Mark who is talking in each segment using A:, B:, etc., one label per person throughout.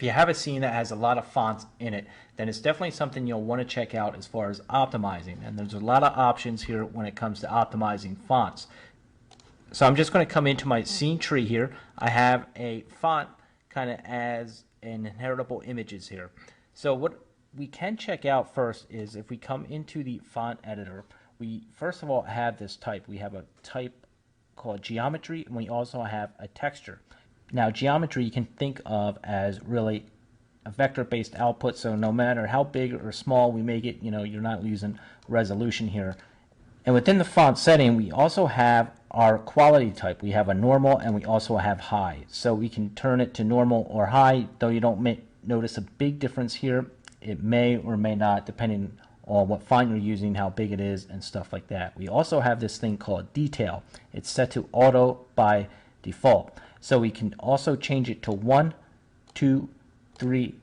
A: if you have a scene that has a lot of fonts in it, then it's definitely something you'll want to check out as far as optimizing. And there's a lot of options here when it comes to optimizing fonts. So I'm just going to come into my scene tree here. I have a font kind of as an inheritable images here. So what we can check out first is if we come into the font editor, we first of all have this type. We have a type called geometry, and we also have a texture. Now geometry you can think of as really a vector-based output, so no matter how big or small we make it, you're not losing resolution here. And within the font setting, we also have our quality type. We have a normal and we also have high. So we can turn it to normal or high, though you don't notice a big difference here. It may or may not, depending on what font you're using, how big it is, and stuff like that. We also have this thing called detail. It's set to auto by default. So we can also change it to 1, 2, 3,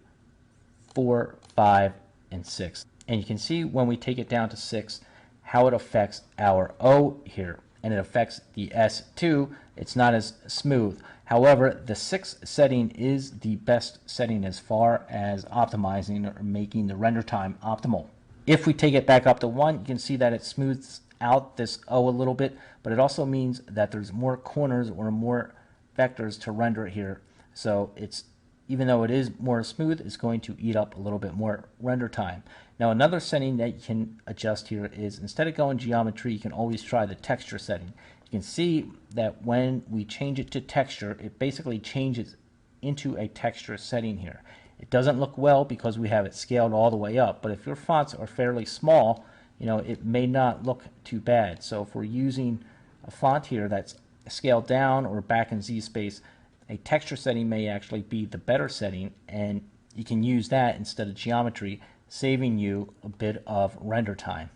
A: 4, 5, and 6. And you can see when we take it down to 6, how it affects our O here, and it affects the S too. It's not as smooth. However, the 6 setting is the best setting as far as optimizing or making the render time optimal. If we take it back up to 1, you can see that it smooths out this O a little bit, but it also means that there's more corners or more vectors to render it here. So it's, even though it is more smooth, it's going to eat up a little bit more render time. Now another setting that you can adjust here is, instead of going geometry, you can always try the texture setting. You can see that when we change it to texture, it basically changes into a texture setting here. It doesn't look well because we have it scaled all the way up, but if your fonts are fairly small, it may not look too bad. So if we're using a font here that's scaled down or back in Z space, a texture setting may actually be the better setting, and you can use that instead of geometry, saving you a bit of render time.